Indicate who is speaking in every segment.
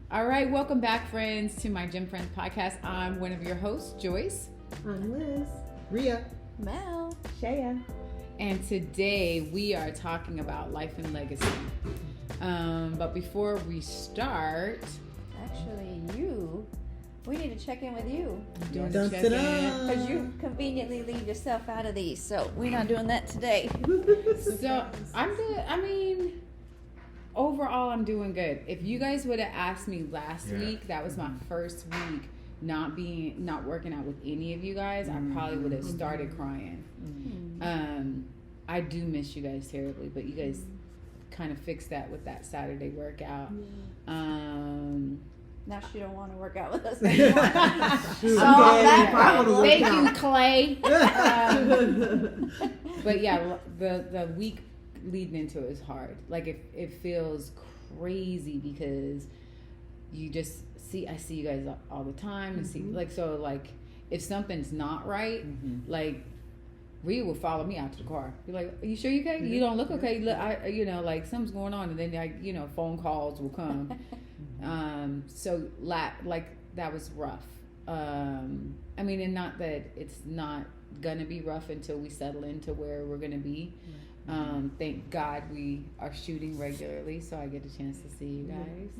Speaker 1: All right, welcome back, friends, to my Gym Friends podcast. I'm one of your hosts, Joyce.
Speaker 2: I'm Liz. Rhea.
Speaker 3: Mel.
Speaker 2: Shaya.
Speaker 1: And today we are talking about life and legacy. But before we start...
Speaker 3: Actually, we need to check in with you.
Speaker 2: Because
Speaker 3: you conveniently leave yourself out of these. So we're not doing that today.
Speaker 1: So I'm good. I mean, overall, I'm doing good. If you guys would have asked me last week, that was my first week not working out with any of you guys, I probably would have started crying. I do miss you guys terribly, but you guys kind of fixed that with that Saturday workout.
Speaker 3: Now she don't want to work out with us anymore.
Speaker 1: Thank you, Clay. But yeah, the week leading into it is hard. Like it feels crazy because you just I see you guys all the time and see like if something's not right, like Rhea will follow me out to the car. Be like, "Are you sure you okay? You don't look okay. Look, like something's going on." And then phone calls will come. So that was rough. I mean, and not that it's not gonna be rough until we settle into where we're gonna be. Thank God we are shooting regularly, so I get a chance to see you guys.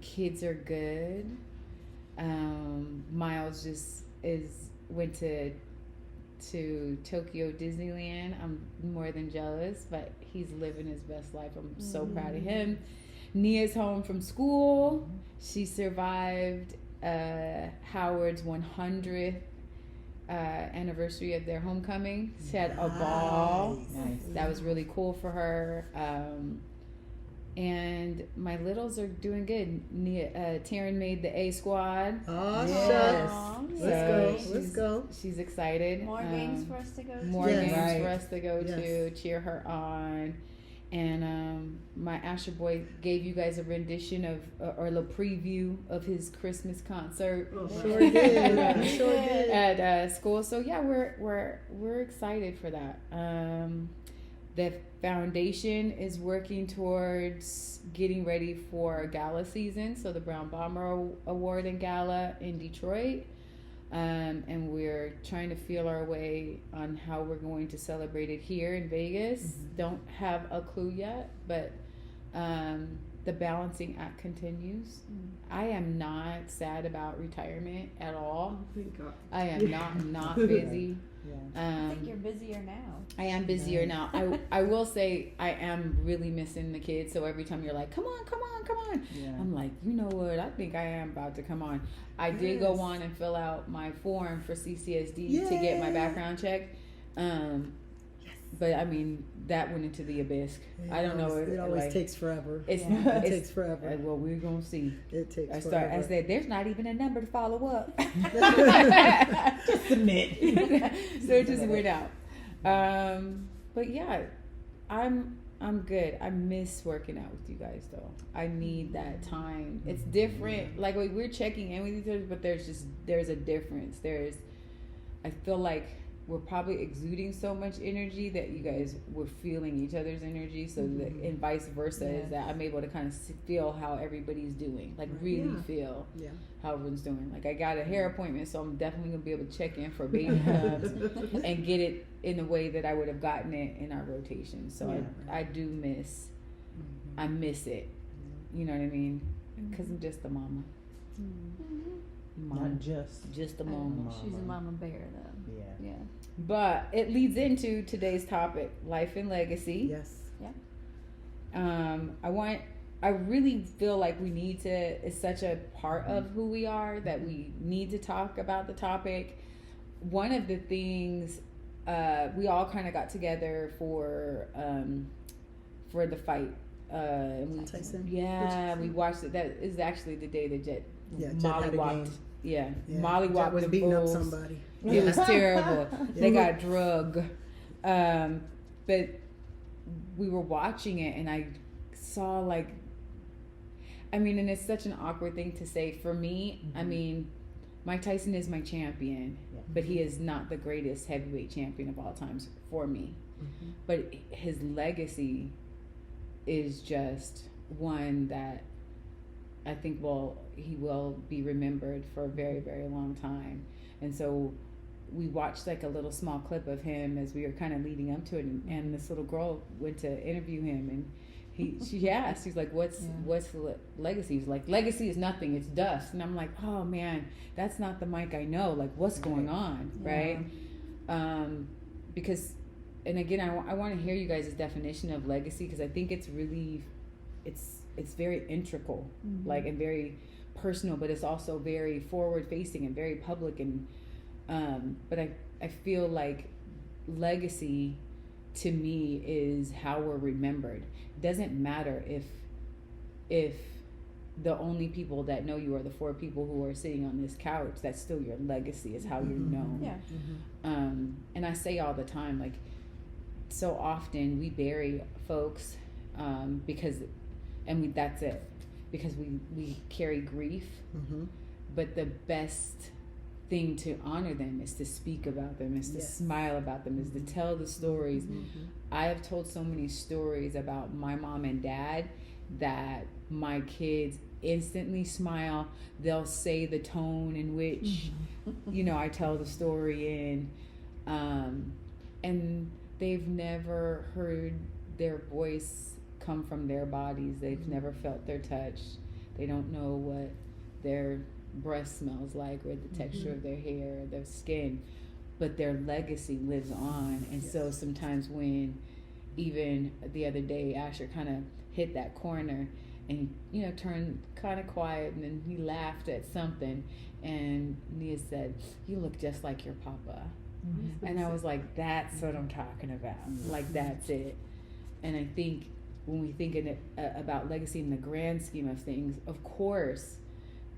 Speaker 1: Kids are good. Miles just went to Tokyo Disneyland. I'm more than jealous, but he's living his best life. I'm so proud of him. Nia's home from school. She survived Howard's 100th anniversary of their homecoming. She had a ball. Nice. That was really cool for her. And my littles are doing good. Taryn made the A squad.
Speaker 2: Awesome. Yes. Let's go.
Speaker 1: She's excited.
Speaker 3: More games for us to go to.
Speaker 1: More games for us to go to. Cheer her on. And my Asher boy gave you guys a rendition of or a little preview of his Christmas concert.
Speaker 2: Sure did.
Speaker 1: At school. So yeah, we're excited for that. The foundation is working towards getting ready for gala season. So the Brown Bomber Award and Gala in Detroit. And we're trying to feel our way on how we're going to celebrate it here in Vegas. Don't have a clue yet, but the balancing act continues. I am not sad about retirement at all. I am not busy.
Speaker 3: I think you're busier now.
Speaker 1: I am busier now. I will say I am really missing the kids. So every time you're like, come on. I'm like, you know what? I think I am about to come on. I did go on and fill out my form for CCSD to get my background check. But I mean, that went into the abyss. I don't know.
Speaker 2: It always takes forever.
Speaker 1: It
Speaker 2: takes forever.
Speaker 1: Well, we're going to see.
Speaker 2: It takes forever.
Speaker 1: I said, there's not even a number to follow up.
Speaker 2: Just submit.
Speaker 1: So it just went out. But yeah, I'm good. I miss working out with you guys though. I need that time. It's different. Like we're checking in with each other, but there's a difference. I feel like we're probably exuding so much energy that you guys were feeling each other's energy. So and vice versa is that I'm able to kind of feel how everybody's doing. Like really feel how everyone's doing. Like I got a hair appointment, so I'm definitely gonna be able to check in for baby hubs and get it in the way that I would have gotten it in our rotation. So I do miss. I miss it. You know what I mean? Because I'm just a mama.
Speaker 2: Not just
Speaker 1: a mama.
Speaker 3: She's a mama bear though. Yeah.
Speaker 1: But it leads into today's topic, life and legacy.
Speaker 2: Yes.
Speaker 1: Yeah. I really feel like we need to, it's such a part of who we are that we need to talk about the topic. One of the things, we all kind of got together for the fight.
Speaker 2: Tyson?
Speaker 1: Yeah, we watched it. That is actually the day that Jet
Speaker 2: Molly
Speaker 1: walked. Yeah. Molly walked
Speaker 2: was
Speaker 1: the
Speaker 2: beating
Speaker 1: Bulls.
Speaker 2: up somebody.
Speaker 1: It was terrible. They got drugged. But we were watching it and I saw and it's such an awkward thing to say for me. I mean, Mike Tyson is my champion, but he is not the greatest heavyweight champion of all times for me. But his legacy is just one that I think he will be remembered for a very, very long time. And so we watched like a little small clip of him as we were kind of leading up to it, and this little girl went to interview him, and she asked, he's like, what's the legacy? He's like, legacy is nothing, it's dust. And I'm like, oh man, that's not the Mike I know. Like, what's going on, right? Because, and again, I want to hear you guys' definition of legacy, because I think it's really, it's very integral, like, and very personal, but it's also very forward facing and very public. And but I feel like legacy to me is how we're remembered. It doesn't matter if the only people that know you are the 4 people who are sitting on this couch. That's still your legacy, is how you're known.
Speaker 3: Yeah.
Speaker 1: And I say all the time, like, so often we bury folks because that's it, because we carry grief. But the best thing to honor them is to speak about them, is to smile about them, is to tell the stories. I have told so many stories about my mom and dad that my kids instantly smile. They'll say the tone in which I tell the story in, and they've never heard their voice come from their bodies. They've never felt their touch. They don't know what their breath smells like, or the texture of their hair, or their skin, but their legacy lives on. And so sometimes when, even the other day, Asher kind of hit that corner and turned kind of quiet, and then he laughed at something, and Nia said, "You look just like your papa." And I was like, that's what I'm talking about. Like, that's it. And I think when we think about legacy in the grand scheme of things, of course,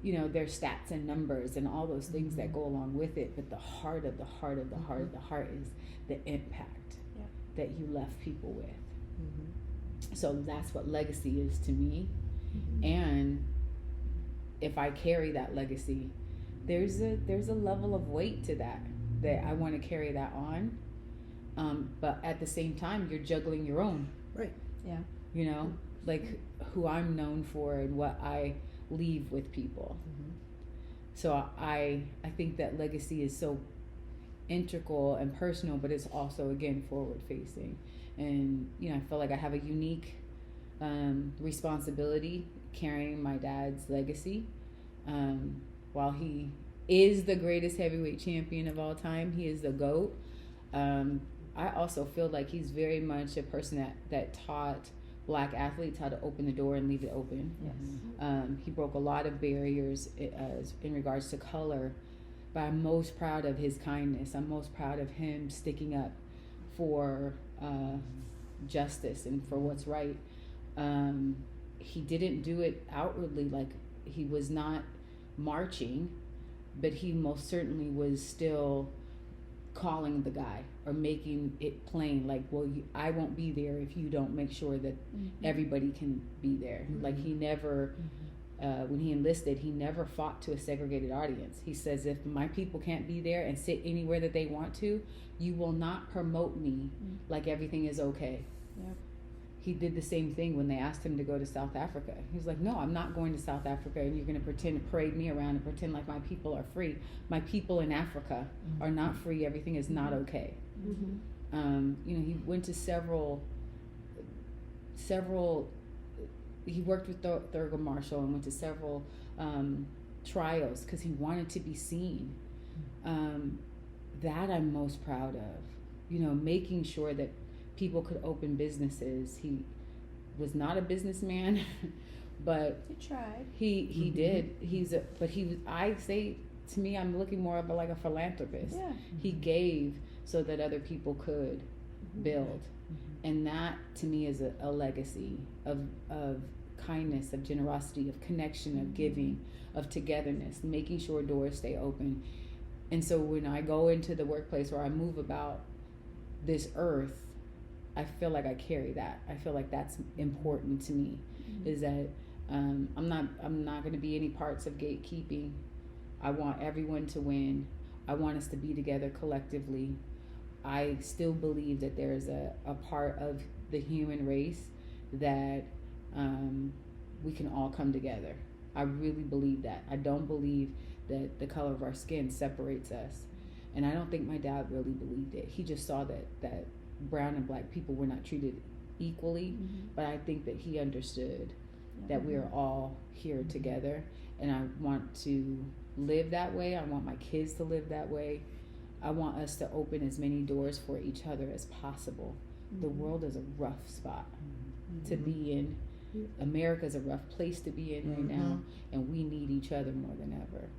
Speaker 1: there's stats and numbers and all those things that go along with it, but the heart of the heart of the heart of the heart is the impact that you left people with. So that's what legacy is to me. And if I carry that legacy, there's a level of weight to that I want to carry that on. But at the same time, you're juggling your own.
Speaker 2: Right.
Speaker 3: Yeah.
Speaker 1: Like who I'm known for and what I leave with people. So I think that legacy is so integral and personal, but it's also, again, forward facing. And I feel like I have a unique responsibility carrying my dad's legacy. While he is the greatest heavyweight champion of all time, he is the GOAT. I also feel like he's very much a person that taught Black athletes how to open the door and leave it open. He broke a lot of barriers in regards to color, but I'm most proud of his kindness. I'm most proud of him sticking up for justice and for what's right. He didn't do it outwardly, like he was not marching, but he most certainly was still calling the guy or making it plain, like, well, I won't be there if you don't make sure that everybody can be there. Like, he never when he enlisted, he never fought to a segregated audience. He says, if my people can't be there and sit anywhere that they want to, you will not promote me like everything is okay. He did the same thing when they asked him to go to South Africa. He was like, no, I'm not going to South Africa, and you're going to pretend to parade me around and pretend like my people are free. My people in Africa are not free. Everything is not okay. He went to several. He worked with Thurgood Marshall and went to several trials because he wanted to be seen. That I'm most proud of. Making sure that people could open businesses. He was not a businessman, but
Speaker 3: He tried.
Speaker 1: he did. I say, to me, I'm looking more of like a philanthropist. He gave so that other people could build. And that to me is a legacy of kindness, of generosity, of connection, of giving, of togetherness, making sure doors stay open. And so when I go into the workplace or I move about this earth, I feel like I carry that. I feel like that's important to me. Is that I'm not going to be any parts of gatekeeping. I want everyone to win. I want us to be together collectively. I still believe that there's a part of the human race that we can all come together. I really believe that. I don't believe that the color of our skin separates us. And I don't think my dad really believed it. He just saw that brown and black people were not treated equally. But I think that he understood that we are all here together. And I want to live that way. I want my kids to live that way. I want us to open as many doors for each other as possible. The world is a rough spot to be in. America's a rough place to be in right now, and we need each other more than ever.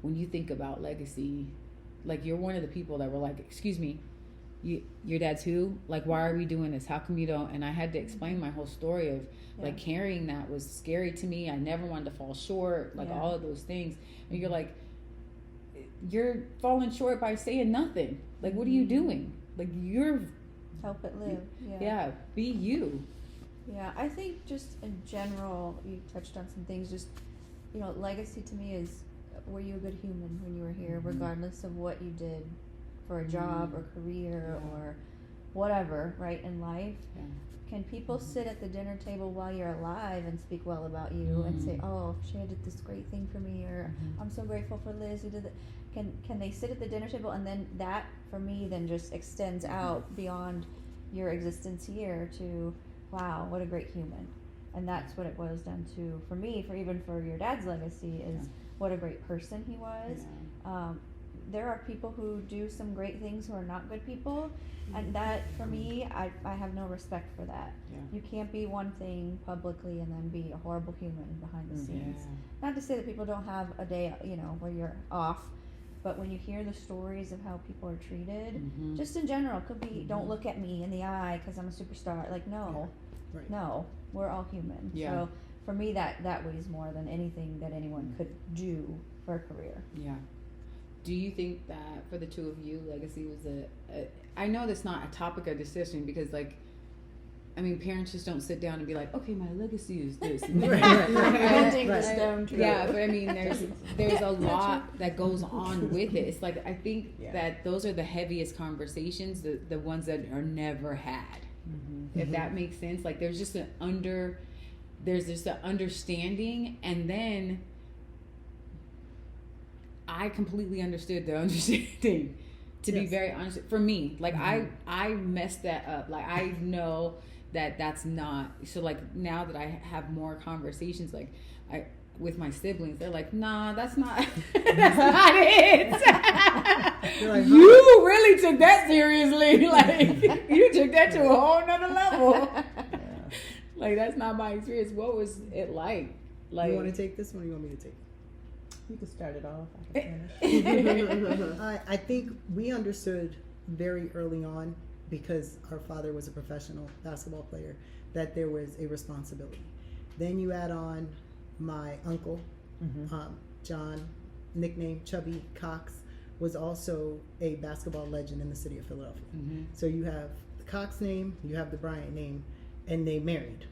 Speaker 1: When you think about legacy, like, you're one of the people that were like, excuse me, your dad's who? Like, why are we doing this? How come you don't? And I had to explain my whole story of like carrying that was scary to me. I never wanted to fall short, like all of those things. And you're like, you're falling short by saying nothing. Like, what are you doing? Like, you're
Speaker 3: Help it live.
Speaker 1: yeah, be you.
Speaker 3: Yeah, I think just in general, you touched on some things. Just, you know, legacy to me is, were you a good human when you were here, regardless of what you did for a job or career or whatever, right, in life?
Speaker 1: Yeah.
Speaker 3: Can people sit at the dinner table while you're alive and speak well about you and say, oh, Shea did this great thing for me, or I'm so grateful for Liz who did that? Can they sit at the dinner table, and then that, for me, then just extends out beyond your existence here to, wow, what a great human. And that's what it boils down to for me, for even for your dad's legacy, is what a great person he was. There are people who do some great things who are not good people, and that, for me, I have no respect for that. You can't be one thing publicly and then be a horrible human behind the scenes. Not to say that people don't have a day, you know, where you're off, but when you hear the stories of how people are treated, just in general, could be, don't look at me in the eye because I'm a superstar. Like, no, no, we're all human. So for me, that weighs more than anything that anyone could do for a career.
Speaker 1: Do you think that for the two of you, legacy was I know that's not a topic of discussion because, like, I mean, parents just don't sit down and be like, okay, my legacy is this. Yeah, but I mean, there's a lot that goes on with it. It's like, I think that those are the heaviest conversations, the ones that are never had. If that makes sense. Like, there's just an understanding, and then I completely understood the understanding. To be very honest, for me, like, I messed that up. Like, I know that's not, so, like, now that I have more conversations, like, with my siblings, they're like, nah, that's not it. Like, you really took that seriously. Like, you took that to a whole nother level. Like, that's not my experience. What was it like?
Speaker 2: You want to take this one, or you want me to take it?
Speaker 4: You can start it off. I can finish.
Speaker 2: I think we understood very early on, because our father was a professional basketball player, that there was a responsibility. Then you add on my uncle, John, nicknamed Chubby Cox, was also a basketball legend in the city of Philadelphia. So you have the Cox name, you have the Bryant name, and they married.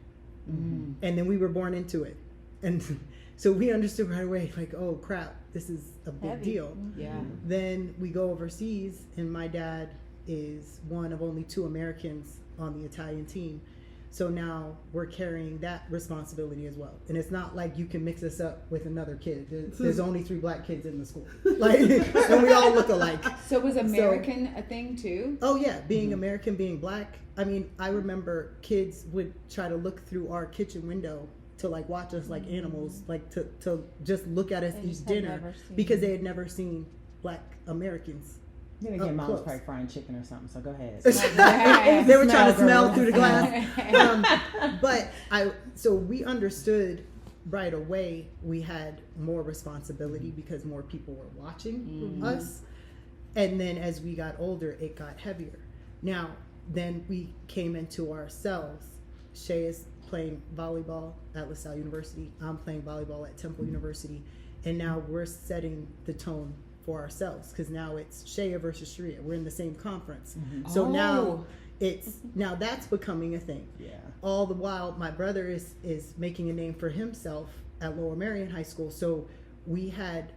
Speaker 2: And then we were born into it. And so we understood right away, like, oh crap, this is a big deal. Then we go overseas, and my dad is one of only 2 Americans on the Italian team. So now we're carrying that responsibility as well. And it's not like you can mix us up with another kid. There's only 3 black kids in the school. Like, and we all look alike.
Speaker 1: So was American a thing too?
Speaker 2: Oh yeah, being American, being black. I mean, I remember kids would try to look through our kitchen window to, like, watch us like animals, like to just look at us eat dinner, because they had never seen black Americans.
Speaker 4: Then again, Mom's probably frying chicken or something, so go ahead.
Speaker 2: They were trying to smell through the glass. So we understood right away we had more responsibility because more people were watching us. And then as we got older, it got heavier. Now, then we came into ourselves. Shea is playing volleyball at LaSalle University. I'm playing volleyball at Temple University. And now we're setting the tone for ourselves, because now it's Shea versus Sharia. We're in the same conference. So now that's becoming a thing. All the while, my brother is making a name for himself at Lower Merion High School. So we had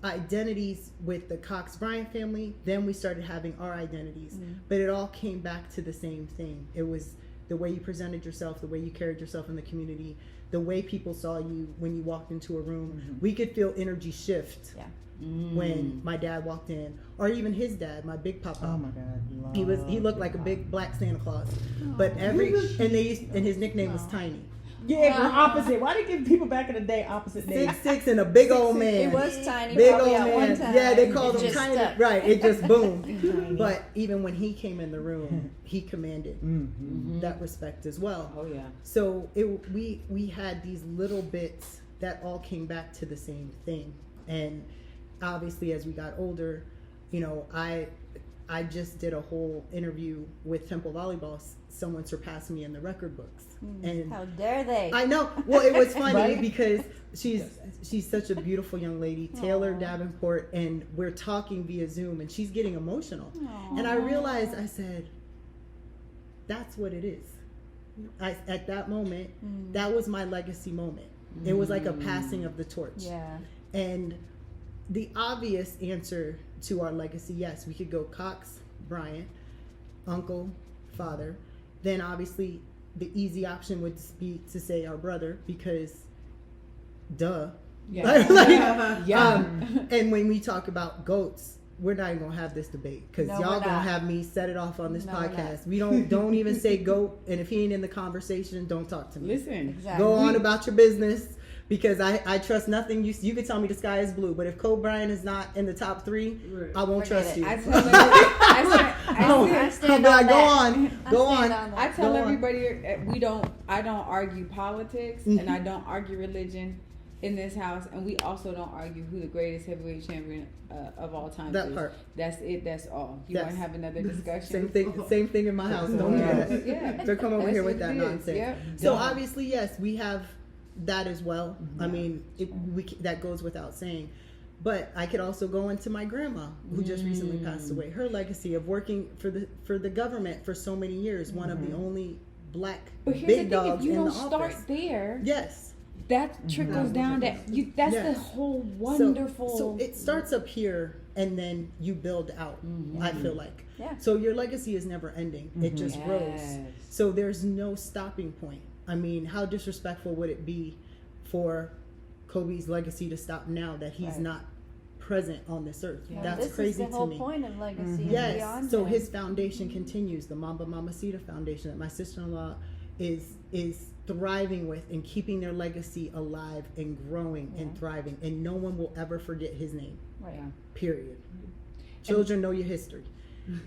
Speaker 2: identities with the Cox Bryant family. Then we started having our identities. But it all came back to the same thing. It was the way you presented yourself, the way you carried yourself in the community, the way people saw you when you walked into a room. We could feel energy shift.
Speaker 3: Yeah.
Speaker 2: When my dad walked in, or even his dad, my big papa.
Speaker 4: Oh my God.
Speaker 2: He looked like a big black Santa Claus. But and his nickname was Tiny.
Speaker 4: Yeah, we're opposite. Why did they give people back in the day opposite names?
Speaker 2: 6'6" and a big old man.
Speaker 3: It was tiny.
Speaker 2: Big
Speaker 3: probably
Speaker 2: old
Speaker 3: at one
Speaker 2: man.
Speaker 3: time.
Speaker 2: Yeah, they called
Speaker 3: It
Speaker 2: him
Speaker 3: just
Speaker 2: Tiny.
Speaker 3: stuck.
Speaker 2: Right, it just boomed. But even when he came in the room, he commanded that respect as well.
Speaker 1: Oh yeah.
Speaker 2: So we had these little bits that all came back to the same thing. And obviously, as we got older, you know, I just did a whole interview with Temple Volleyball. Someone surpassed me in the record books, and
Speaker 3: How dare they?
Speaker 2: I know. Well, it was funny
Speaker 4: Right?
Speaker 2: because she's such a beautiful young lady, Taylor
Speaker 3: Aw.
Speaker 2: Davenport, and we're talking via Zoom, and she's getting emotional.
Speaker 3: Aw.
Speaker 2: And I realized, I said, that's what it is. At that moment, that was my legacy moment. It was like a passing of the torch.
Speaker 3: Yeah.
Speaker 2: And the obvious answer to our legacy, yes, we could go Cox, Bryant, uncle, father. Then obviously the easy option would be to say our brother, because duh.
Speaker 1: Yeah.
Speaker 2: And when we talk about goats, we're not even gonna have this debate, because
Speaker 3: No,
Speaker 2: y'all
Speaker 3: we're
Speaker 2: gonna
Speaker 3: not.
Speaker 2: have me set it off on this
Speaker 3: No, we're
Speaker 2: podcast. We don't even say goat, and if he ain't in the conversation, don't talk to me.
Speaker 1: Listen.
Speaker 3: Exactly.
Speaker 2: Go on about your business, because I trust nothing. You can tell me the sky is blue, but if Kobe Bryant is not in the top 3, I won't
Speaker 3: Forget
Speaker 2: trust
Speaker 3: it.
Speaker 2: you.
Speaker 1: I tell everybody,
Speaker 3: I stand
Speaker 2: I'll be like,
Speaker 3: on
Speaker 2: go
Speaker 3: that.
Speaker 2: on,
Speaker 3: I
Speaker 2: go
Speaker 3: stand
Speaker 2: on.
Speaker 3: that.
Speaker 1: I tell
Speaker 2: Go on.
Speaker 1: everybody I don't argue politics and I don't argue religion in this house, and we also don't argue who the greatest heavyweight champion of all time
Speaker 2: That
Speaker 1: is.
Speaker 2: part.
Speaker 1: That's it. That's all. You
Speaker 2: Yes.
Speaker 1: want to have another discussion?
Speaker 2: Same thing in my house. Don't do that.
Speaker 1: Yeah.
Speaker 2: Don't come over
Speaker 1: That's
Speaker 2: here with
Speaker 1: what
Speaker 2: that
Speaker 1: it is.
Speaker 2: nonsense.
Speaker 1: Yep.
Speaker 2: So
Speaker 1: Done.
Speaker 2: obviously, yes, we have that as well. I mean, that goes without saying. But I could also go into my grandma, who just recently passed away. Her legacy of working for the government for so many years, one of the only black
Speaker 1: But here's
Speaker 2: big
Speaker 1: the thing:
Speaker 2: dogs
Speaker 1: if you
Speaker 2: in
Speaker 1: don't
Speaker 2: the
Speaker 1: start
Speaker 2: office.
Speaker 1: there,
Speaker 2: Yes.
Speaker 1: that trickles down. That's
Speaker 2: Yes.
Speaker 1: the whole wonderful.
Speaker 2: So it starts up here, and then you build out. I feel like.
Speaker 3: Yeah.
Speaker 2: So your legacy is never ending. It just grows.
Speaker 1: Yes.
Speaker 2: So there's no stopping point. I mean, how disrespectful would it be for Kobe's legacy to stop now that he's
Speaker 3: Right.
Speaker 2: not present on this earth?
Speaker 1: Yeah.
Speaker 2: That's
Speaker 3: this
Speaker 2: crazy
Speaker 3: is the
Speaker 2: to
Speaker 3: whole
Speaker 2: me.
Speaker 3: point of legacy. is
Speaker 2: Yes.
Speaker 3: beyond
Speaker 2: So
Speaker 3: him.
Speaker 2: his foundation continues, the Mamba Mamacita Foundation that my sister-in-law is thriving with, and keeping their legacy alive and growing and thriving, and no one will ever forget his name.
Speaker 3: Right.
Speaker 1: Yeah.
Speaker 2: Period. Children, know your history.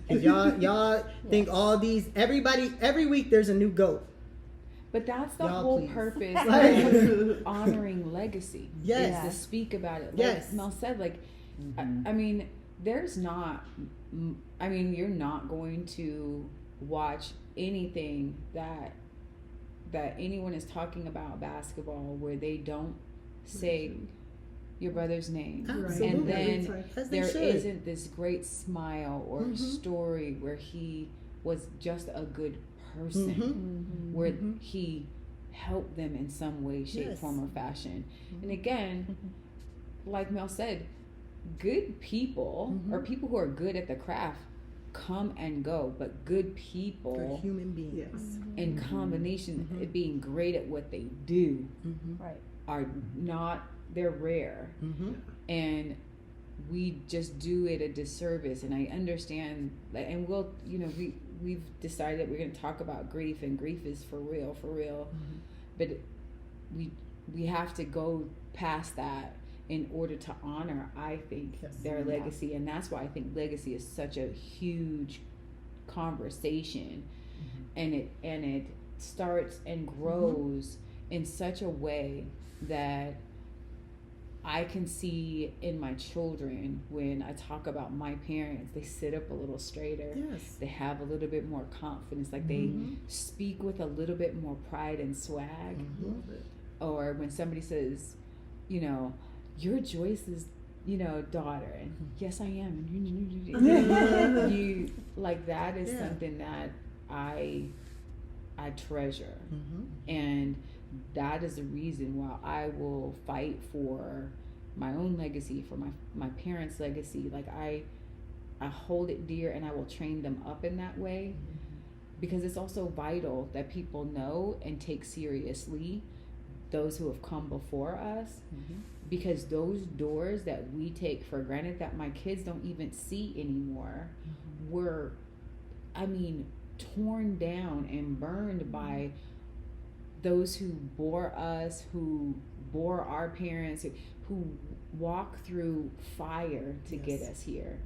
Speaker 2: 'Cause y'all think all these, every week there's a new goat.
Speaker 1: But that's the
Speaker 2: Y'all,
Speaker 1: whole
Speaker 2: please.
Speaker 1: purpose
Speaker 2: Right.
Speaker 1: of honoring legacy.
Speaker 2: Yes.
Speaker 1: Is to speak about it. Like
Speaker 2: Yes.
Speaker 1: Mel said, like, I mean, there's not, I mean, you're not going to watch anything that anyone is talking about basketball where they don't say your brother's name.
Speaker 2: Absolutely.
Speaker 1: And then
Speaker 2: As they
Speaker 1: there
Speaker 2: should.
Speaker 1: isn't this great smile or story where he was just a good person,
Speaker 2: Mhm.
Speaker 1: where he helped them in some way, shape,
Speaker 2: Yes.
Speaker 1: form, or fashion. And again, like Mel said, good people or people who are good at the craft come and go, but good people
Speaker 2: Good human beings.
Speaker 4: Yes.
Speaker 1: in combination of being great at what they do
Speaker 3: Right.
Speaker 1: are not, they're rare. And we just do it a disservice. And I understand, like, and we'll, we've decided that we're going to talk about grief, and grief is for real, but we have to go past that in order to honor, I think,
Speaker 2: Yes.
Speaker 1: their legacy. And that's why I think legacy is such a huge conversation, and it starts and grows in such a way that I can see in my children. When I talk about my parents, they sit up a little straighter.
Speaker 2: Yes.
Speaker 1: They have a little bit more confidence. Like they speak with a little bit more pride and swag. Or when somebody says, you're Joyce's, daughter, and yes, I am. You like, that is something that I treasure, and that is the reason why I will fight for my own legacy, for my parents' legacy. Like I hold it dear, and I will train them up in that way. because it's also vital that people know and take seriously those who have come before us, because those doors that we take for granted that my kids don't even see anymore were, I mean, torn down and burned by those who bore us, who bore our parents, who walk through fire to get us here.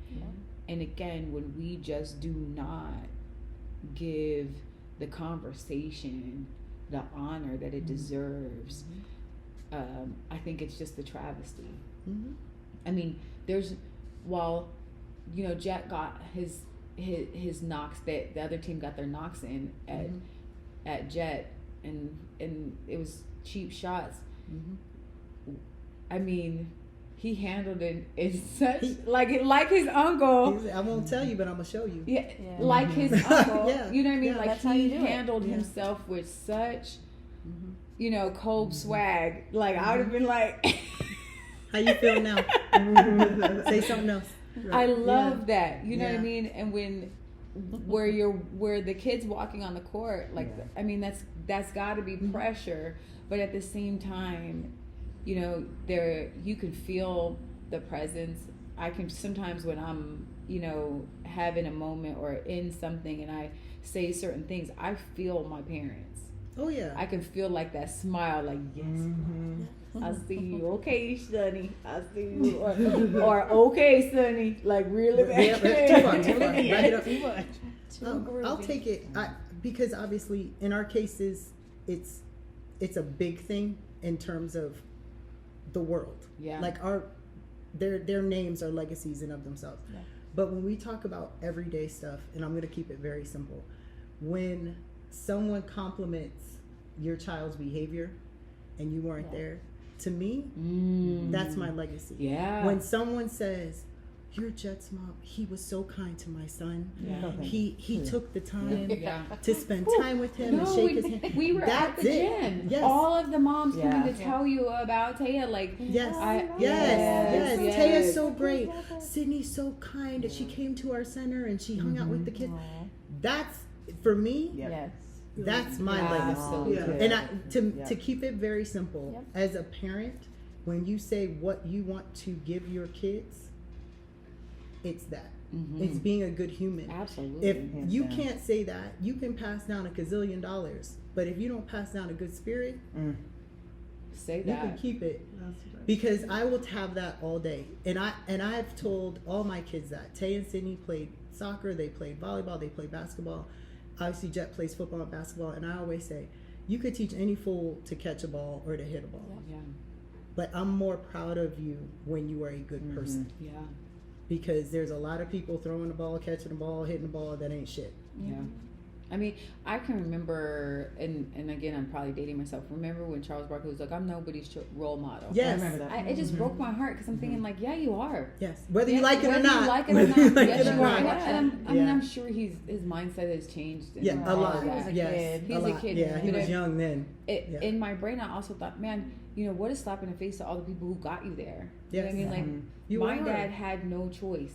Speaker 1: And again, when we just do not give the conversation the honor that it deserves, I think it's just a travesty. I mean, while Jet got his knocks, that the other team got their knocks in at Jet, and it was cheap shots. I mean, he handled it in such like his uncle.
Speaker 2: I won't tell you, but I'm gonna show you.
Speaker 1: Yeah. Like his uncle. You know what I mean? Like,
Speaker 3: that's how
Speaker 1: he
Speaker 3: you do it.
Speaker 1: handled himself with such, cold swag. Like, I would have been like,
Speaker 2: how you feel now? Say something else.
Speaker 1: I love that. You know what I mean? And where the kids walking on the court, like, I mean, that's got to be pressure, but at the same time, there you can feel the presence. I can sometimes, when I'm having a moment or in something and I say certain things, I feel my parents.
Speaker 2: Oh yeah.
Speaker 1: I can feel like that smile, like, yes, I see you. Okay, Sonny, I see you. Or okay, Sonny, like, really bad.
Speaker 2: Too much. Back it up.
Speaker 3: Too
Speaker 2: I'll
Speaker 3: groovy.
Speaker 2: take it because obviously in our cases it's a big thing in terms of the world.
Speaker 1: Yeah.
Speaker 2: Like their names are legacies in of themselves.
Speaker 3: Yeah.
Speaker 2: But when we talk about everyday stuff, and I'm going to keep it very simple, when someone compliments your child's behavior and you weren't there, to me, that's my legacy.
Speaker 1: Yeah.
Speaker 2: When someone says, "You're Jet's mom, he was so kind to my son.
Speaker 1: Yeah.
Speaker 2: He took the time
Speaker 1: Yeah.
Speaker 2: to spend time with him and shake his hand."
Speaker 1: We were at
Speaker 2: That's
Speaker 1: the
Speaker 2: it.
Speaker 1: gym.
Speaker 2: Yes.
Speaker 1: All of the moms coming to
Speaker 4: Yeah.
Speaker 1: tell you about Taya. Like,
Speaker 2: Yes.
Speaker 1: yes,
Speaker 2: Yes.
Speaker 1: yes.
Speaker 2: Taya's so great. Sydney's so kind that she came to our center and she hung out with the kids. That's, for me,
Speaker 4: Yep.
Speaker 2: that's my legacy.
Speaker 1: Absolutely.
Speaker 2: And to keep it very simple,
Speaker 3: Yep.
Speaker 2: as a parent, when you say what you want to give your kids, it's that. It's being a good human.
Speaker 1: Absolutely.
Speaker 2: If
Speaker 4: Hands
Speaker 2: you
Speaker 4: down.
Speaker 2: can't say that, you can pass down $1 gazillion, but if you don't pass down a good spirit,
Speaker 1: Say
Speaker 2: you
Speaker 1: that.
Speaker 2: can keep it. Because I will have that all day, and I've told all my kids that. Tay and Sydney played soccer, they played volleyball, they played basketball. Obviously, Jet plays football and basketball, and I always say, you could teach any fool to catch a ball or to hit a ball,
Speaker 1: Yeah.
Speaker 2: but I'm more proud of you when you are a good person.
Speaker 1: Yeah.
Speaker 2: Because there's a lot of people throwing the ball, catching the ball, hitting the ball that ain't shit.
Speaker 1: Yeah. I mean, I can remember, and again, I'm probably dating myself. Remember when Charles Barkley was like, "I'm nobody's role model."
Speaker 2: Yes.
Speaker 4: I remember that.
Speaker 1: It just broke my heart because I'm thinking, like, yeah, you are.
Speaker 2: Yes. Whether you like it or
Speaker 1: Whether
Speaker 2: not.
Speaker 1: you like it or
Speaker 2: Whether
Speaker 1: not.
Speaker 2: you like
Speaker 1: Yes,
Speaker 2: it or
Speaker 1: you are.
Speaker 2: not.
Speaker 1: And I mean, I'm sure his mindset has changed.
Speaker 2: Yeah, a
Speaker 1: all
Speaker 2: lot.
Speaker 1: of that.
Speaker 2: Yes,
Speaker 1: He's a
Speaker 2: lot.
Speaker 1: kid.
Speaker 2: Yeah, he
Speaker 1: But
Speaker 2: was young then.
Speaker 1: Yeah. In my brain, I also thought, man, what a slap in the face to all the people who got you there. You know what I mean? Like,
Speaker 2: You
Speaker 1: my
Speaker 2: are.
Speaker 1: dad had no choice.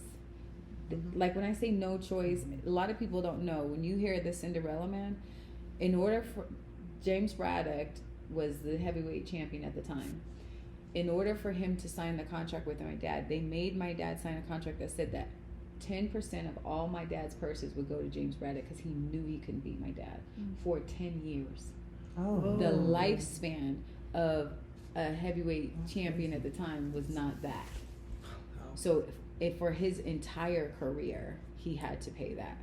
Speaker 1: Like, when I say no choice, a lot of people don't know. When you hear the Cinderella Man, in order for James Braddock was the heavyweight champion at the time. In order for him to sign the contract with my dad, they made my dad sign a contract that said that 10% of all my dad's purses would go to James Braddock because he knew he couldn't beat my dad for 10 years. The lifespan of a heavyweight champion at the time was not that. So if for his entire career, he had to pay that.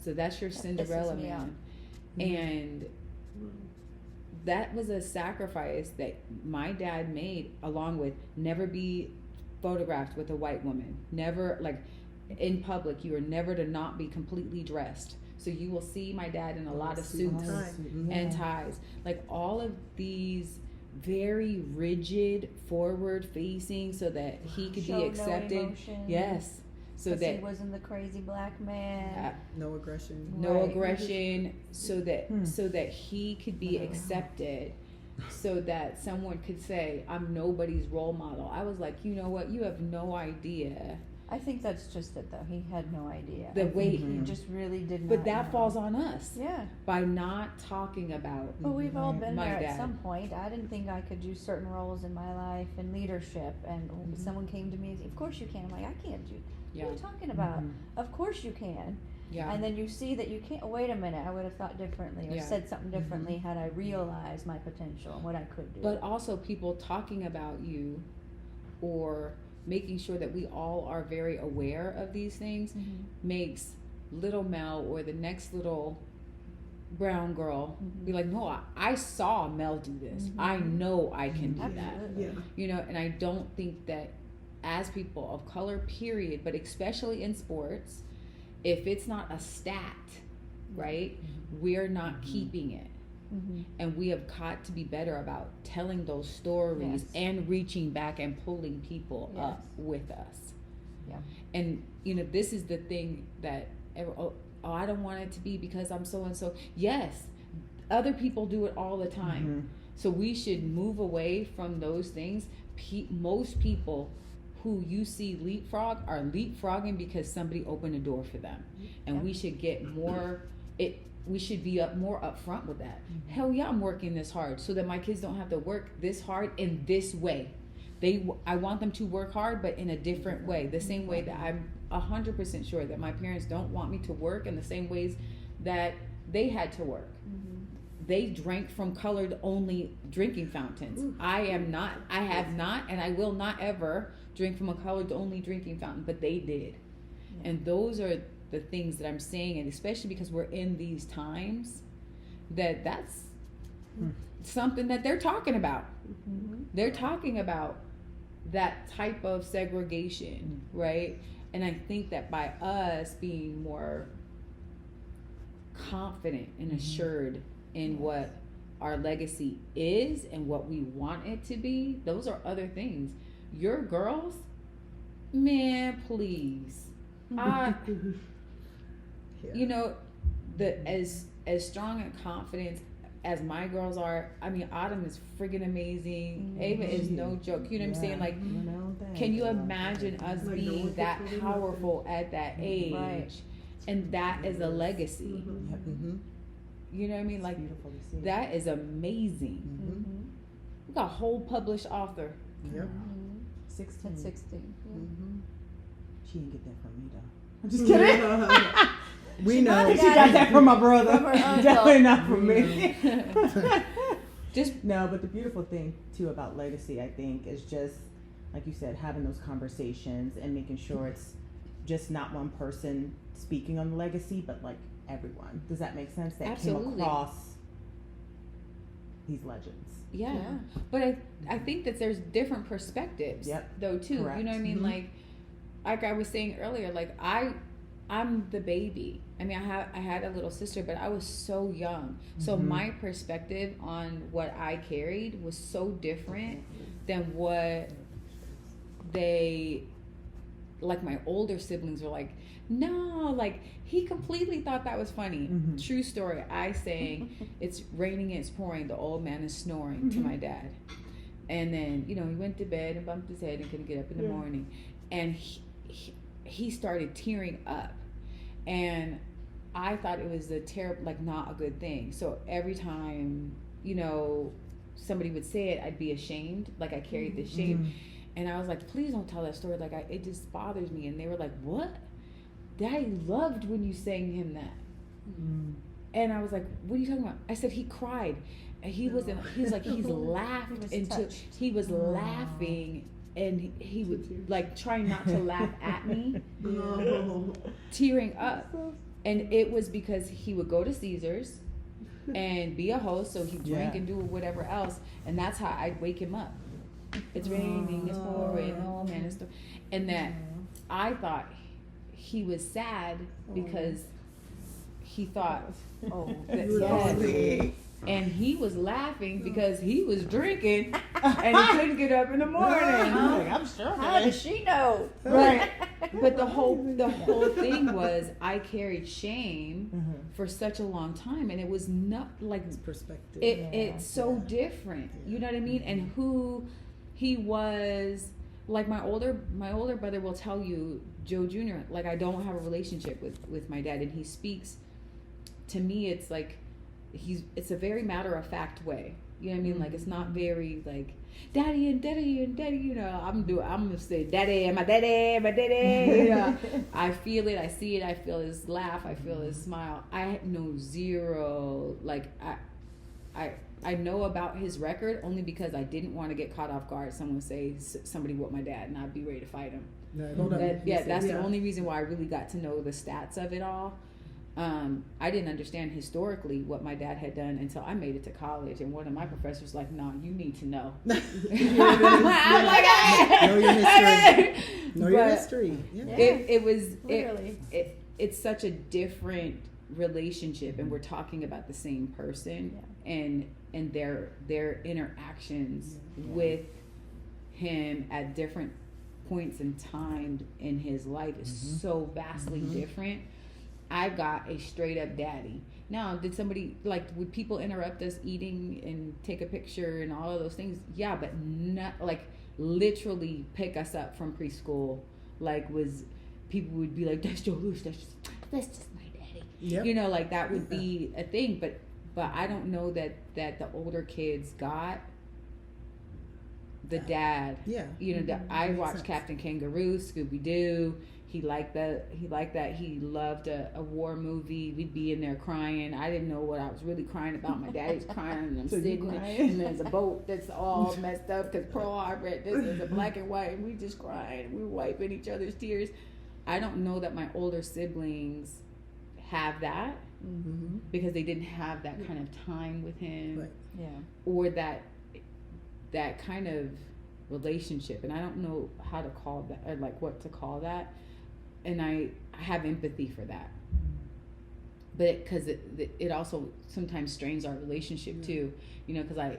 Speaker 1: So that's your Cinderella
Speaker 3: pisses me
Speaker 1: Man. And that was a sacrifice that my dad made, along with never be photographed with a white woman. Never, like, in public, you are never to not be completely dressed. So you will see my dad in a lot of suits and ties. Like, all of these very rigid, forward facing, so that he could
Speaker 3: Show
Speaker 1: be
Speaker 3: no
Speaker 1: accepted.
Speaker 3: emotion.
Speaker 1: Yes. So
Speaker 3: 'Cause
Speaker 1: that
Speaker 3: he wasn't the crazy black man.
Speaker 2: No aggression.
Speaker 1: no
Speaker 3: Right.
Speaker 1: aggression, so that he could be accepted, so that someone could say, I'm nobody's role model. I was like, you know what, you have no idea
Speaker 3: I think that's just it, though. He had no idea.
Speaker 1: The
Speaker 3: I think
Speaker 1: weight.
Speaker 3: he just really did not.
Speaker 1: But that
Speaker 3: know.
Speaker 1: falls on us
Speaker 3: Yeah.
Speaker 1: by not talking about.
Speaker 3: But we've all been
Speaker 1: My
Speaker 3: there
Speaker 1: dad.
Speaker 3: at some point. I didn't think I could do certain roles in my life and leadership. And someone came to me and said, "Of course you can." I'm like, "I can't do.
Speaker 1: Yeah.
Speaker 3: What are you talking about? Of course you can."
Speaker 1: Yeah.
Speaker 3: And then you see that you can't. Wait a minute. I would have thought differently or
Speaker 1: Yeah.
Speaker 3: said something differently had I realized my potential and what I could do.
Speaker 1: But also people talking about you or making sure that we all are very aware of these things makes little Mel or the next little brown girl be like, no, I saw Mel do this. I know I can do that.
Speaker 3: Absolutely.
Speaker 2: Yeah.
Speaker 1: You know, and I don't think that as people of color, period, but especially in sports, if it's not a stat, right, we're not keeping it. And we have got to be better about telling those stories
Speaker 3: Yes.
Speaker 1: and reaching back and pulling people up
Speaker 3: Yes.
Speaker 1: with us.
Speaker 3: Yeah.
Speaker 1: And, you know, this is the thing that, I don't want it to be because I'm so and so. Yes, other people do it all the time. So we should move away from those things. Most people who you see leapfrog are leapfrogging because somebody opened a door for them. And we should get more, we should be more upfront with that. Hell yeah, I'm working this hard so that my kids don't have to work this hard in this way. I want them to work hard, but in a different way. The same way that I'm 100% sure that my parents don't want me to work in the same ways that they had to work. They drank from colored only drinking fountains. I have not, and I will not ever drink from a colored only drinking fountain, but they did. And those are the things that I'm saying, and especially because we're in these times, that's something that they're talking about. They're talking about that type of segregation, right? And I think that by us being more confident and assured in what our legacy is and what we want it to be, those are other things. Your girls, man, please. You know, as strong and confident as my girls are, I mean, Autumn is friggin' amazing. Ava is no joke. You know what I'm saying? Like, can you imagine us being that powerful at that age?
Speaker 3: Right.
Speaker 1: And that is a legacy. You know what I mean? Like,
Speaker 4: Beautiful to see.
Speaker 1: that is amazing. We got a whole published author.
Speaker 2: Yep.
Speaker 4: 16.
Speaker 3: At 16.
Speaker 4: She didn't get that from me though. I'm just kidding.
Speaker 2: We know.
Speaker 4: She got that from my brother.
Speaker 3: From her uncle.
Speaker 4: Definitely not from me.
Speaker 1: Just
Speaker 4: No, but the beautiful thing too about legacy, I think, is just like you said, having those conversations and making sure it's just not one person speaking on the legacy, but like everyone. Does that make sense? That
Speaker 1: Absolutely.
Speaker 4: came across these legends.
Speaker 1: Yeah.
Speaker 3: Yeah.
Speaker 1: But I think that there's different perspectives though too.
Speaker 4: Correct.
Speaker 1: You know what I mean? Like I was saying earlier, like I'm the baby. I mean, I had a little sister, but I was so young. So my perspective on what I carried was so different than what like my older siblings were like, no, like he completely thought that was funny. True story. I sang "It's Raining, It's Pouring," the old man is snoring to my dad. And then, you know, he went to bed and bumped his head and couldn't get up in the morning. And he started tearing up. And I thought it was not a good thing. So every time, you know, somebody would say it, I'd be ashamed. Like I carried this shame. And I was like, please don't tell that story. Like it just bothers me. And they were like, what? Daddy loved when you sang him that. And I was like, what are you talking about? I said, he cried. And he was laughing and he would like trying not to laugh at me, tearing up. And it was because he would go to Caesars and be a host, so he'd drink and do whatever else, and that's how I'd wake him up. It's raining, it's pouring, oh man, it's and that I thought he was sad because he thought, and he was laughing because he was drinking and he couldn't get up in the morning.
Speaker 4: I'm sure.
Speaker 3: How does she know?
Speaker 1: Right. But the whole thing was I carried shame for such a long time, and it was not like
Speaker 2: Perspective.
Speaker 1: it's so different. You know what I mean? And who he was like my older brother will tell you, Joe Jr., like I don't have a relationship with my dad, and he speaks to me. It's like it's a very matter of fact way. You know what I mean? Like it's not very like daddy and daddy and daddy. You know, I'm gonna say daddy and my daddy, my daddy. You know, I feel it, I see it, I feel his laugh, I feel his smile. I know zero. Like I know about his record only because I didn't want to get caught off guard. Someone say somebody whooped my dad, and I'd be ready to fight him.
Speaker 2: No, hold on.
Speaker 1: That's the only reason why I really got to know the stats of it all. I didn't understand historically what my dad had done until I made it to college, and one of my professors was like, "No, you need to know." I'm like,
Speaker 2: know your history. Know your history. Yeah.
Speaker 1: It was
Speaker 3: Literally.
Speaker 1: it's such a different relationship, and we're talking about the same person, and their interactions with him at different points in time in his life is so vastly different. I got a straight up daddy. Now, did somebody, like, would people interrupt us eating and take a picture and all of those things? Yeah, but not, like, literally pick us up from preschool. Like, people would be like, that's Joe Louis, that's just my daddy.
Speaker 2: Yep.
Speaker 1: You know, like, that would be a thing. But I don't know that the older kids got the dad.
Speaker 2: Yeah.
Speaker 1: You know, I
Speaker 2: Makes
Speaker 1: watched
Speaker 2: sense.
Speaker 1: Captain Kangaroo, Scooby-Doo. He liked that. He loved a war movie. We'd be in there crying. I didn't know what I was really crying about. My daddy's crying, and I'm sitting, and there's a boat that's all messed up because Pearl Harbor. This is a black and white, and we just crying. We were wiping each other's tears. I don't know that my older siblings have that because they didn't have that kind of time with him,
Speaker 2: Right.
Speaker 3: Yeah.
Speaker 1: or that kind of relationship. And I don't know how to call that, or like what to call that. And I have empathy for that, but because it also sometimes strains our relationship too, you know, because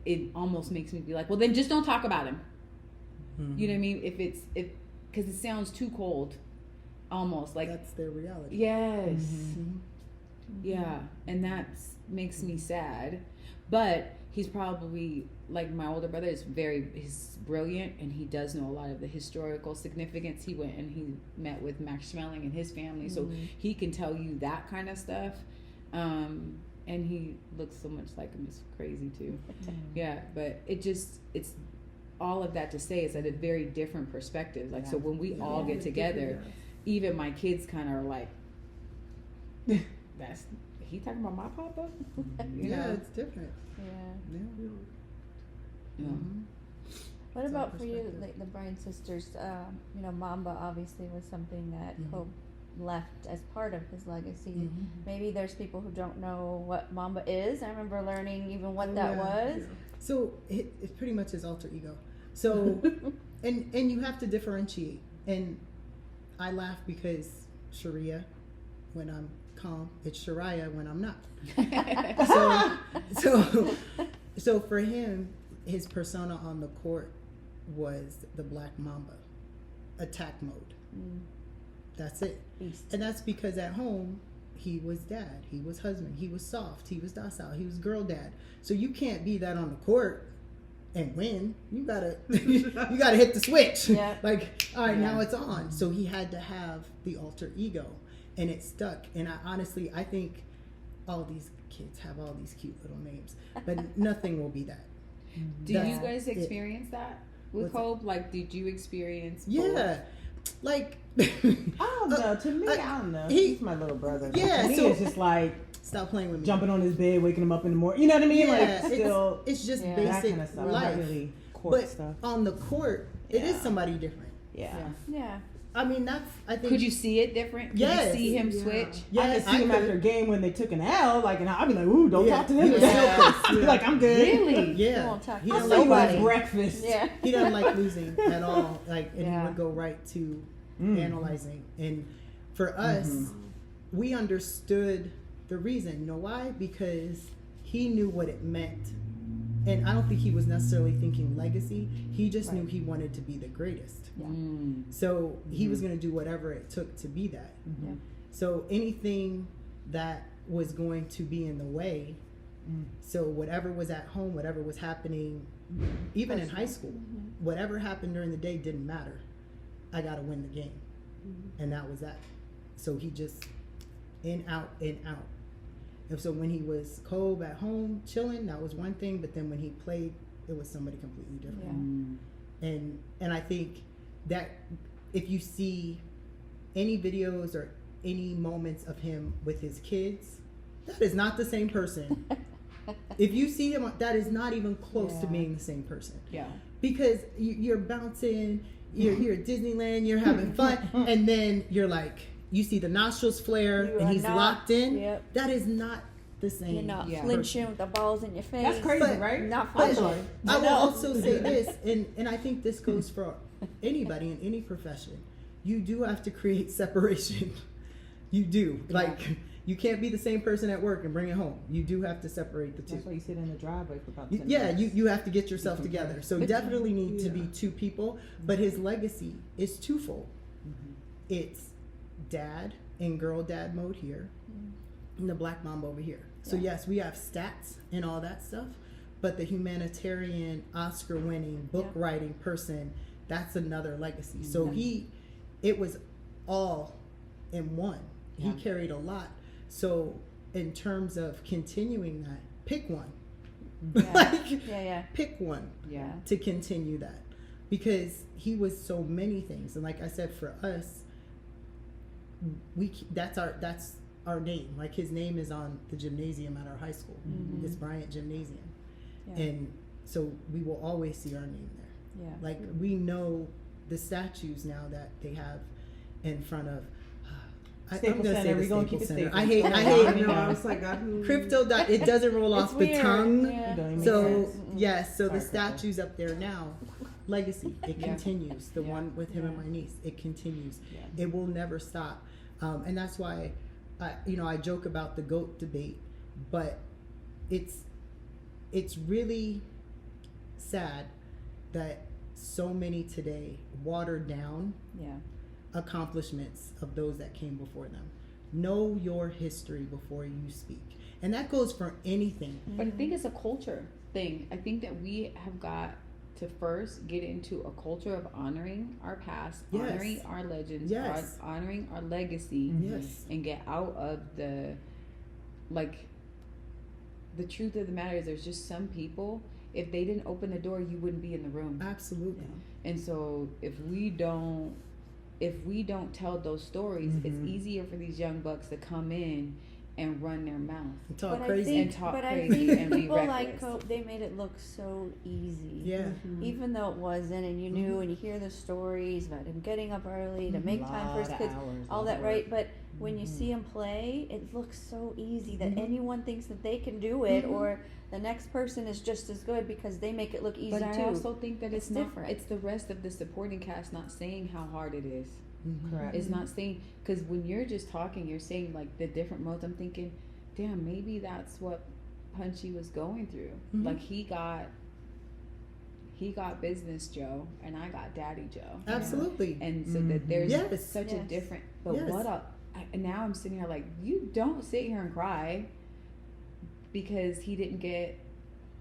Speaker 1: it almost makes me be like, well, then just don't talk about him. You know what I mean? Because it sounds too cold, almost like
Speaker 2: That's their reality.
Speaker 1: yes, yeah, and that makes me sad. But he's probably, like, my older brother he's brilliant, and he does know a lot of the historical significance. He went and he met with Max Schmeling and his family, so he can tell you that kind of stuff. And he looks so much like him. It's crazy too. Yeah, but it's all of that to say is at a very different perspective. Like, so when we all get together, even my kids kind of are like, that's, he talking about my papa? You
Speaker 2: Yeah,
Speaker 1: know?
Speaker 2: it's different.
Speaker 3: Yeah.
Speaker 2: Yeah.
Speaker 3: What
Speaker 2: It's
Speaker 3: about
Speaker 2: all
Speaker 3: for you,
Speaker 2: perspective.
Speaker 3: like the Bryan sisters? You know, Mamba obviously was something that Hope left as part of his legacy. Maybe there's people who don't know what Mamba is. I remember learning even what that was.
Speaker 2: So it's pretty much his alter ego. So and you have to differentiate. And I laugh because Sharia, when I'm calm, it's Sharia when I'm not. So for him, his persona on the court was the Black Mamba, attack mode. That's it.
Speaker 3: Beast.
Speaker 2: And that's because at home, he was dad, he was husband, he was soft, he was docile, he was girl dad. So you can't be that on the court and win. You gotta hit the switch.
Speaker 3: Yeah.
Speaker 2: Like, all right, now it's on. So he had to have the alter ego, and it stuck. And I think all these kids have all these cute little names, but nothing will be that.
Speaker 1: Do you guys experience that with Hope? Like, did you experience both?
Speaker 2: Yeah, like
Speaker 4: I don't know. To me, I don't know. He's my little brother.
Speaker 2: Yeah,
Speaker 4: to me,
Speaker 2: so
Speaker 4: it's just like
Speaker 2: stop playing with me.
Speaker 4: jumping on his bed, waking him up in the morning. You know what I mean?
Speaker 2: Yeah,
Speaker 4: Like, still
Speaker 2: it's just
Speaker 3: Yeah.
Speaker 4: that
Speaker 2: basic
Speaker 4: kind of stuff.
Speaker 2: life.
Speaker 4: Not really court
Speaker 2: But
Speaker 4: stuff.
Speaker 2: on the court, it is
Speaker 4: Yeah.
Speaker 2: somebody different.
Speaker 4: Yeah.
Speaker 3: Yeah.
Speaker 2: I mean, I think.
Speaker 1: Could you see it different? Could
Speaker 2: Yes.
Speaker 1: you see him
Speaker 5: Yeah.
Speaker 1: switch?
Speaker 2: Yeah,
Speaker 4: I could see him after a game when they took an L, like, and I'd be like, ooh, don't
Speaker 2: Yeah.
Speaker 4: talk to him.
Speaker 2: He was
Speaker 4: Yeah.
Speaker 2: so pissed.
Speaker 4: I'd be like, I'm good.
Speaker 1: Really?
Speaker 2: Yeah,
Speaker 3: He won't talk
Speaker 2: he
Speaker 3: to
Speaker 2: don't
Speaker 4: I'll see you
Speaker 2: like
Speaker 4: at
Speaker 2: losing.
Speaker 4: breakfast.
Speaker 3: Yeah.
Speaker 2: He doesn't like losing at all. Like, and
Speaker 3: Yeah.
Speaker 2: he would go right to
Speaker 4: Mm.
Speaker 2: analyzing. And for us, we understood the reason. You know why? Because he knew what it meant. And I don't think he was necessarily thinking legacy. He just knew he wanted to be the greatest.
Speaker 3: Yeah.
Speaker 2: So he was going to do whatever it took to be that.
Speaker 3: Yeah.
Speaker 2: So anything that was going to be in the way, So whatever was at home, whatever was happening, even in high school, whatever happened during the day didn't matter. I got to win the game. And that was that. So he just in, out, in, out. And so when he was Kobe at home chilling, that was one thing. But then when he played, it was somebody completely different. And I think that if you see any videos or any moments of him with his kids, that is not the same person. If you see him, that is not even close to being the same person.
Speaker 1: Yeah.
Speaker 2: Because you're bouncing, you're at Disneyland, you're having fun, and then you're like, you see the nostrils flare,
Speaker 3: You
Speaker 2: and
Speaker 3: are
Speaker 2: he's
Speaker 3: not-
Speaker 2: locked in.
Speaker 3: Yep.
Speaker 2: That is not the same.
Speaker 3: You're not
Speaker 1: Yeah.
Speaker 3: flinching with the balls in your face.
Speaker 4: That's crazy,
Speaker 2: But-
Speaker 4: right?
Speaker 3: Not
Speaker 2: But
Speaker 3: flinching.
Speaker 2: I will
Speaker 3: know.
Speaker 2: also say this, and I think this goes for anybody in any profession. You do have to create separation. You do. Like, you can't be the same person at work and bring it home. You do have to separate the two.
Speaker 4: That's why you sit in the driveway for about 10
Speaker 2: Yeah,
Speaker 4: minutes.
Speaker 2: you have to get yourself together. So
Speaker 1: But-
Speaker 2: definitely need to be two people. But his legacy is twofold. It's dad and girl dad mode here, and the black mom over here. So yes, we have stats and all that stuff, but the humanitarian, Oscar-winning, book writing person, that's another legacy. So it was all in one. He carried a lot. So in terms of continuing that, pick one.
Speaker 3: Yeah.
Speaker 2: Pick one
Speaker 1: Yeah.
Speaker 2: to continue that, because he was so many things. And like I said, for us, that's our name. Like, his name is on the gymnasium at our high school. It's Bryant Gymnasium.
Speaker 3: Yeah.
Speaker 2: And so we will always see our name there.
Speaker 3: Yeah.
Speaker 2: Like, we know the statues now that they have in front of
Speaker 4: Staples Center, we gonna keep it
Speaker 2: Center.
Speaker 4: Staples.
Speaker 2: I hate
Speaker 5: I know, I was like,
Speaker 2: crypto. It doesn't roll
Speaker 3: It's
Speaker 2: off the
Speaker 3: weird.
Speaker 2: tongue.
Speaker 3: Yeah.
Speaker 4: Don't even
Speaker 2: So
Speaker 4: make sense.
Speaker 2: yes, so the
Speaker 4: Sorry, Crystal.
Speaker 2: statues up there now, legacy. It
Speaker 1: Yeah.
Speaker 2: continues. The
Speaker 1: Yeah.
Speaker 2: one with him and
Speaker 3: Yeah.
Speaker 2: my niece, it continues.
Speaker 1: Yeah.
Speaker 2: It will never stop, and that's why, I joke about the GOAT debate, but it's really sad that so many today water down
Speaker 3: Yeah.
Speaker 2: accomplishments of those that came before them. Know your history before you speak, and that goes for anything.
Speaker 1: But I think it's a culture thing. I think that we have got to first get into a culture of honoring our past,
Speaker 2: Yes.
Speaker 1: honoring our legends,
Speaker 2: Yes.
Speaker 1: honoring our legacy,
Speaker 2: Yes.
Speaker 1: and get out of the, like, the truth of the matter is there's just some people, if they didn't open the door, you wouldn't be in the room.
Speaker 2: Absolutely.
Speaker 1: And so if we don't tell those stories, it's easier for these young bucks to come in and run their mouth.
Speaker 2: And talk
Speaker 3: But
Speaker 2: crazy.
Speaker 1: And talk
Speaker 3: but
Speaker 1: crazy
Speaker 3: I think
Speaker 1: and be
Speaker 3: people like
Speaker 1: reckless.
Speaker 3: Cope, they made it look so easy.
Speaker 2: Yeah.
Speaker 3: Even though it wasn't, and you knew, and you hear the stories about him getting up early to make time for his
Speaker 4: Lot of
Speaker 3: kids,
Speaker 4: hours,
Speaker 3: all
Speaker 4: lot
Speaker 3: that,
Speaker 4: of
Speaker 3: right? But when you see him play, it looks so easy that
Speaker 2: Mhm.
Speaker 3: anyone thinks that they can do it, or the next person is just as good because they make it look easy
Speaker 1: But I
Speaker 3: too.
Speaker 1: also think that it's not
Speaker 3: different.
Speaker 1: it's the rest of the supporting cast not saying how hard it is.
Speaker 4: Correct.
Speaker 1: It's not saying, because when you're just talking, you're saying like the different modes. I'm thinking, damn, maybe that's what Punchy was going through.
Speaker 2: Mhm.
Speaker 1: Like he got business Joe and I got Daddy Joe. you know?
Speaker 2: Absolutely.
Speaker 1: And so that there's
Speaker 2: Yes.
Speaker 1: such a
Speaker 3: Yes.
Speaker 1: different. But
Speaker 2: Yes.
Speaker 1: what up? And now I'm sitting here like, you don't sit here and cry because he didn't get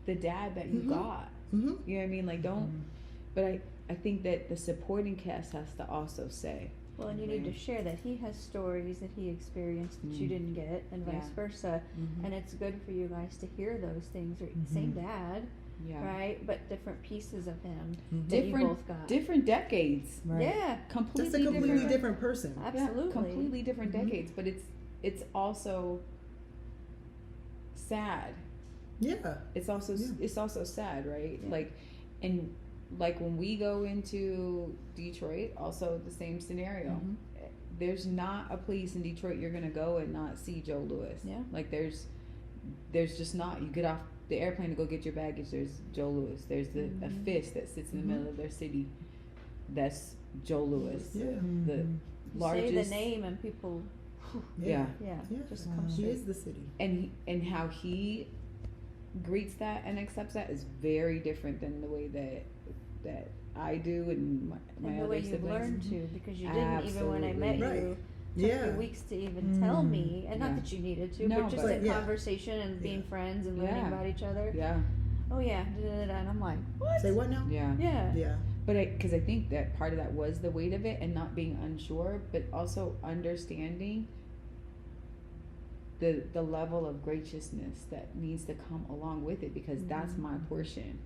Speaker 1: the dad that you
Speaker 2: Mhm.
Speaker 1: got.
Speaker 2: hmm
Speaker 1: You know what I mean? Like, don't. But I think that the supporting cast has to also say,
Speaker 3: Well, and you need to share that he has stories that he experienced that you didn't get, and vice
Speaker 1: Yeah.
Speaker 3: versa. And it's good for you guys to hear those things. Or same dad,
Speaker 1: yeah,
Speaker 3: right? But different pieces of him
Speaker 2: Mhm.
Speaker 3: that you
Speaker 1: different
Speaker 3: both got.
Speaker 1: different decades,
Speaker 4: Right.
Speaker 3: Yeah,
Speaker 1: completely
Speaker 2: Just a completely
Speaker 1: different.
Speaker 2: different person.
Speaker 3: absolutely.
Speaker 1: Yeah, completely different
Speaker 2: Mhm.
Speaker 1: decades. But it's also sad.
Speaker 2: Yeah.
Speaker 1: It's also
Speaker 2: Yeah.
Speaker 1: it's also sad, right?
Speaker 3: Yeah.
Speaker 1: Like, and like when we go into Detroit, also the same scenario.
Speaker 2: Mhm.
Speaker 1: There's not a place in Detroit you're gonna go and not see Joe Louis.
Speaker 3: Yeah.
Speaker 1: Like there's just not. You get off the airplane to go get your baggage. There's Joe Louis. There's a fist that sits in the middle of their city. That's Joe Louis.
Speaker 2: Yeah.
Speaker 1: The
Speaker 3: You
Speaker 1: largest.
Speaker 3: say the name and people,
Speaker 1: Yeah.
Speaker 3: yeah,
Speaker 2: Yeah.
Speaker 3: just comes
Speaker 2: He
Speaker 3: straight.
Speaker 2: is the city.
Speaker 1: And how he greets that and accepts that is very different than the way that I do and my
Speaker 3: And the
Speaker 1: other
Speaker 3: way you've
Speaker 1: siblings.
Speaker 3: learned to, because you didn't even when I met
Speaker 2: Absolutely.
Speaker 3: you.
Speaker 2: Right. Yeah.
Speaker 3: you weeks to even tell me, and not
Speaker 1: Yeah.
Speaker 3: that you needed to,
Speaker 1: No,
Speaker 3: but just
Speaker 1: but-
Speaker 3: in
Speaker 2: yeah.
Speaker 3: conversation and being friends and learning
Speaker 1: Yeah.
Speaker 3: about each other.
Speaker 1: Yeah,
Speaker 3: Oh yeah, and I'm like, what?
Speaker 2: Say what now?
Speaker 1: yeah.
Speaker 3: Yeah.
Speaker 2: Yeah.
Speaker 1: But because I think that part of that was the weight of it and not being unsure, but also understanding the level of graciousness that needs to come along with it, because that's my portion.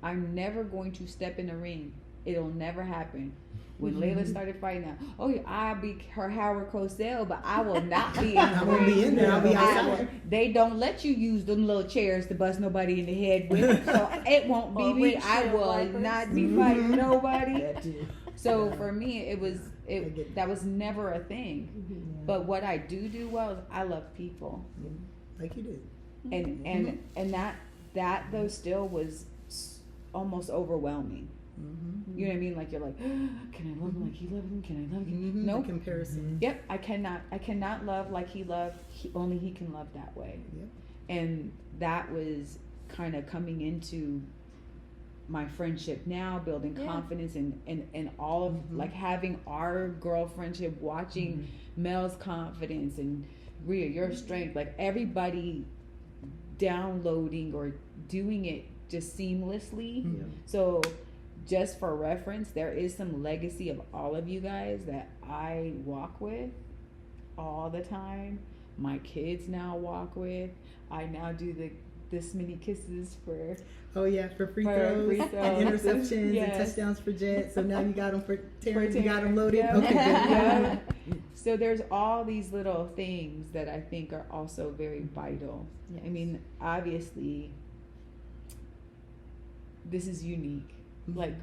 Speaker 1: I'm never going to step in the ring. It'll never happen. When Layla started fighting out, oh yeah, I'll be her Howard Cosell, but I will not be in
Speaker 2: I
Speaker 1: the
Speaker 2: won't
Speaker 1: ring.
Speaker 2: be in there. I'll be outside.
Speaker 1: They don't let you use them little chairs to bust nobody in the head with, so it won't be
Speaker 3: Or
Speaker 1: me. I
Speaker 3: windshield
Speaker 1: will
Speaker 3: wipers.
Speaker 1: not be fighting nobody.
Speaker 2: That too.
Speaker 1: So
Speaker 2: Yeah.
Speaker 1: for me,
Speaker 2: I get
Speaker 1: it that was never a thing. But what I do well is I love people,
Speaker 2: Like you did.
Speaker 1: and that though still was almost overwhelming.
Speaker 2: Mm-hmm.
Speaker 1: You know what I mean? Like you're like, can I love him like he loved him? Can I love him?
Speaker 2: Mm-hmm.
Speaker 1: Nope.
Speaker 2: The comparison.
Speaker 1: Yep, I cannot love like he loved. Only he can love that way.
Speaker 2: Yep.
Speaker 1: And that was kind of coming into my friendship now, building
Speaker 3: Yeah.
Speaker 1: confidence and all of like having our girl friendship, watching Mel's confidence and Rhea, your strength, like everybody downloading or doing it just seamlessly.
Speaker 2: Yeah.
Speaker 1: So just for reference, there is some legacy of all of you guys that I walk with all the time. My kids now walk with. I now do this many kisses for
Speaker 2: Oh yeah, for free
Speaker 1: For
Speaker 2: throws,
Speaker 1: free
Speaker 2: and
Speaker 1: throws.
Speaker 2: interceptions,
Speaker 1: Yes.
Speaker 2: and touchdowns for Jet. So now you got them for Terrence. You got
Speaker 1: Terrence,
Speaker 2: them loaded.
Speaker 1: yeah.
Speaker 2: Okay, good.
Speaker 1: Yeah. So there's all these little things that I think are also very vital.
Speaker 3: Yes.
Speaker 1: I mean, obviously, this is unique. Like,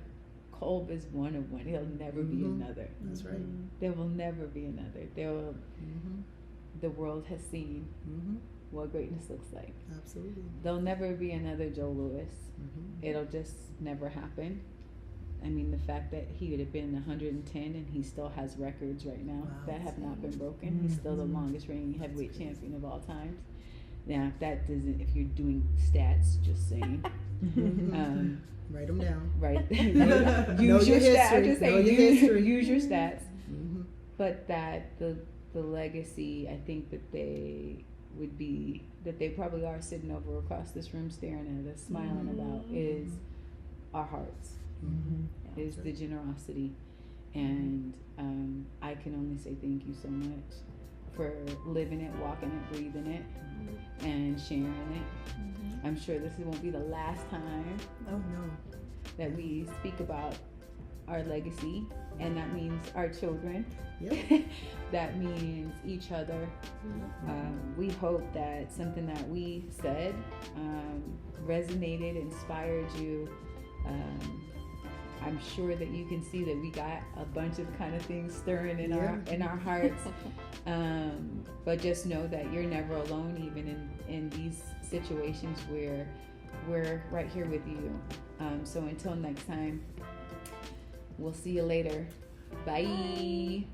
Speaker 1: Kolb is one of one. He'll never be
Speaker 2: Mhm.
Speaker 1: another.
Speaker 2: That's right.
Speaker 1: There will never be another.
Speaker 2: Mm-hmm.
Speaker 1: The world has seen
Speaker 2: Mm-hmm.
Speaker 1: what greatness looks like.
Speaker 2: Absolutely.
Speaker 1: There'll never be another Joe Lewis.
Speaker 2: Mm-hmm.
Speaker 1: It'll just never happen. I mean, the fact that he would have been 110 and he still has records right now
Speaker 2: Wow.
Speaker 1: that have not been broken. He's still the longest reigning heavyweight champion of all times. Now, if that doesn't, if you're doing stats, just saying, um,
Speaker 2: Write them down.
Speaker 1: right?
Speaker 2: Know
Speaker 1: Use
Speaker 2: your
Speaker 1: your stats.
Speaker 2: history.
Speaker 1: Just
Speaker 2: Know
Speaker 1: say
Speaker 2: your history.
Speaker 1: use your stats.
Speaker 2: Mm-hmm.
Speaker 1: But that the legacy, I think that they would be, that they probably are sitting over across this room staring at us, smiling about, is our hearts,
Speaker 2: Mm-hmm.
Speaker 1: is the generosity. And I can only say thank you so much for living it, walking it, breathing it, and sharing it. I'm sure this won't be the last time
Speaker 2: Oh no.
Speaker 1: that we speak about our legacy, and that means our children.
Speaker 2: Yep.
Speaker 1: That means each other. We hope that something that we said resonated, inspired you. I'm sure that you can see that we got a bunch of kind of things stirring in our hearts. But just know that you're never alone, even in these situations where we're right here with you. So until next time, we'll see you later. Bye.